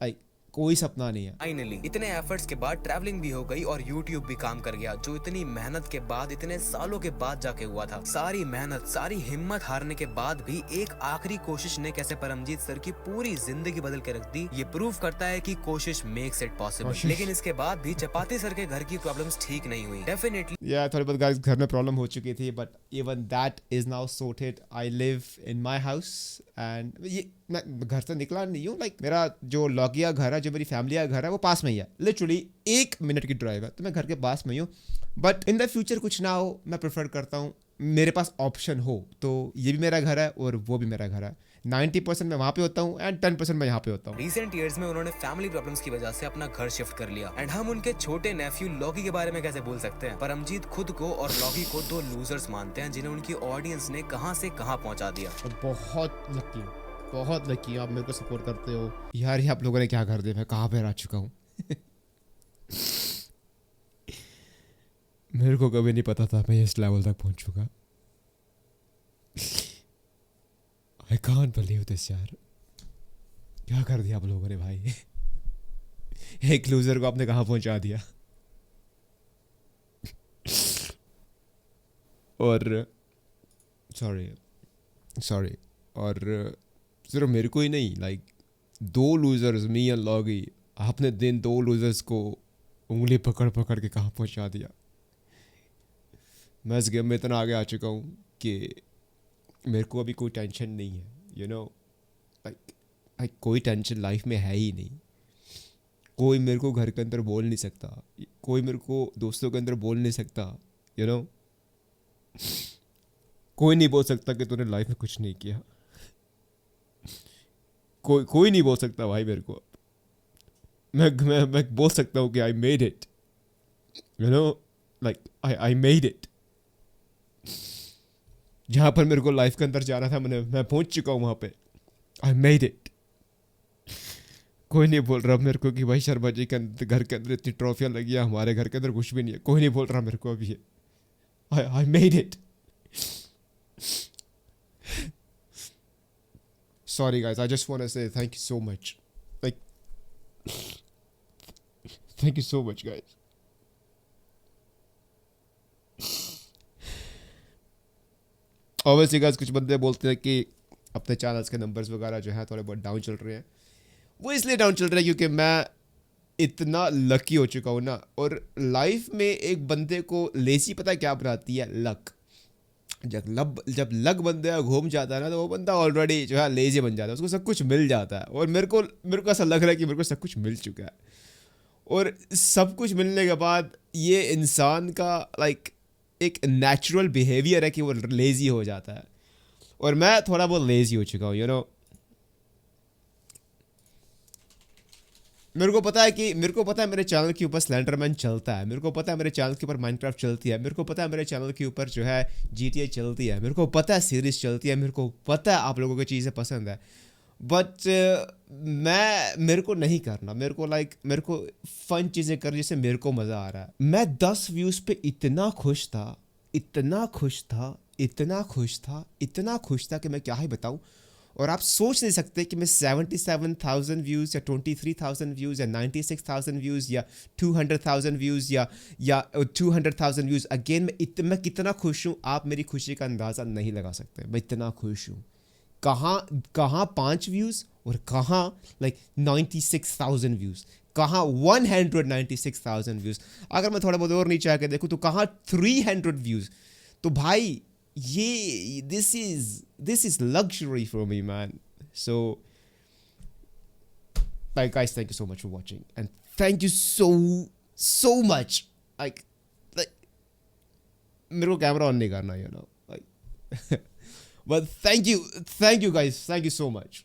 लाइक कोई सपना नहीं है। फाइनली इतने एफर्ट्स के बाद ट्रैवलिंग भी हो गई और यूट्यूब भी काम कर गया, जो इतनी मेहनत के बाद, इतने सालों के बाद जाके हुआ था। सारी मेहनत, सारी हिम्मत हारने के बाद भी एक आखिरी कोशिश ने कैसे परमजीत सर की पूरी जिंदगी बदल के रख दी। ये प्रूव करता है कि कोशिश मेक्स इट पॉसिबल। लेकिन इसके बाद भी चपाती सर के घर की प्रॉब्लम्स ठीक नहीं हुई। डेफिनेटली थोड़ी बहुत गाइस घर में प्रॉब्लम हो चुकी थी, but even that is now sorted. I live in my house and ये मैं घर से निकला नहीं हूँ। लाइक मेरा जो लौकिया घर है, जो मेरी फैमिली का घर है, वो पास में ही है, लिटरली 1 मिनट की ड्राइव है, तो मैं घर के पास में ही हूँ। बट इन द फ्यूचर कुछ ना हो, मैं प्रेफर करता हूँ मेरे पास ऑप्शन हो, तो ये भी मेरा घर है और वो भी मेरा घर है। 90% मैं वहाँ पे होता हूँ एंड 10% मैं यहाँ पे होता हूँ। रिसेंट ईयर्स में उन्होंने फैमिली प्रॉब्लम्स की वजह से अपना घर शिफ्ट कर लिया, एंड हम उनके छोटे नेफ्यू लॉगी के बारे में कैसे भूल सकते हैं। परमजीत खुद को और लॉगी को 2 लूजर्स मानते हैं, जिन्हें उनकी ऑडियंस ने कहां से कहां पहुंचा दिया। बहुत लकी आप मेरे को सपोर्ट करते हो यार। ये आप लोगों ने क्या कर दिया, मैं कहाँ पे रह चुका हूँ। मेरे को कभी नहीं पता था मैं इस लेवल तक पहुंच चुका। I can't believe this यार, क्या कर दिया आप लोगों ने भाई। एक लूजर को आपने कहाँ पहुंचा दिया। और सॉरी और सिर्फ मेरे को ही नहीं, लाइक 2 लूजर्स, मी एंड लॉगी, आपने 2 लूजर्स को उंगली पकड़ पकड़ के कहाँ पहुंचा दिया। मैं इस गेम में इतना आगे आ चुका हूँ कि मेरे को अभी कोई टेंशन नहीं है, यू नो, लाइक कोई टेंशन लाइफ में है ही नहीं। कोई मेरे को घर के अंदर बोल नहीं सकता, कोई मेरे को दोस्तों के अंदर बोल नहीं सकता, यू नो। कोई नहीं बोल सकता कि तूने लाइफ में कुछ नहीं किया। कोई नहीं बोल सकता भाई मेरे को। मैं बोल सकता हूँ कि I made it, you know, like I made it. जहाँ पर मेरे को लाइफ के अंदर जाना था मैं पहुँच चुका हूँ वहाँ पे। I made it. कोई नहीं बोल रहा मेरे को कि भाई शर्मा जी के घर के अंदर इतनी ट्रॉफियाँ लगी है, हमारे घर के अंदर कुछ भी नहीं है। कोई नहीं बोल रहा मेरे को अभी। I made it. Sorry guys, I just want to say thank you so much. Like, thank you so much guys. Obviously guys, कुछ बंदे बोलते हैं कि अपने चैनल्स के नंबर्स वगैरह जो है थोड़े बहुत डाउन चल रहे हैं। वो इसलिए डाउन चल रहे हैं क्योंकि मैं इतना लकी हो चुका हूँ ना। और लाइफ में एक बंदे को लेजी पता क्या बनाती है? लक। जब लक बंदे का घूम जाता है ना, तो वो बंदा ऑलरेडी जो है लेजी बन जाता है, उसको सब कुछ मिल जाता है। और मेरे को ऐसा लग रहा है कि मेरे को सब कुछ मिल चुका है। और सब कुछ मिलने के बाद ये इंसान का लाइक एक नेचुरल बिहेवियर है कि वो लेजी हो जाता है। और मैं थोड़ा बहुत लेजी हो चुका हूँ, यू नो। मेरे को पता है मेरे चैनल के ऊपर स्लेंडरमैन चलता है, मेरे को पता है मेरे चैनल के ऊपर माइनक्राफ्ट चलती है, मेरे को पता है मेरे चैनल के ऊपर जो है GTA चलती है, मेरे को पता है सीरीज चलती है, मेरे को पता है आप लोगों को चीज़ें पसंद है। बट मेरे को नहीं करना। मेरे को फन चीज़ें कर जिससे मेरे को मज़ा आ रहा है। मैं 10 व्यूज़ पे इतना खुश था कि मैं क्या ही बताऊँ। और आप सोच नहीं सकते कि मैं 77,000 व्यूज़ या 23,000 व्यूज़ या 96,000 व्यूज़ या 200,000 व्यूज़ या 200,000 व्यूज़ अगेन मैं कितना खुश हूँ। आप मेरी खुशी का अंदाज़ा नहीं लगा सकते। मैं इतना खुश हूँ। कहाँ 5 व्यूज़ और कहाँ लाइक 96,000 व्यूज़, कहाँ 196,000 व्यूज़। अगर मैं थोड़ा बहुत और नीचे आके देखूँ तो कहाँ 300 व्यूज़। तो भाई ये this is luxury for me, man. So like guys, thank you so much for watching, and thank you so much. like मेरे को कैमरा ऑन नहीं करना, you know, like but thank you guys, thank you so much.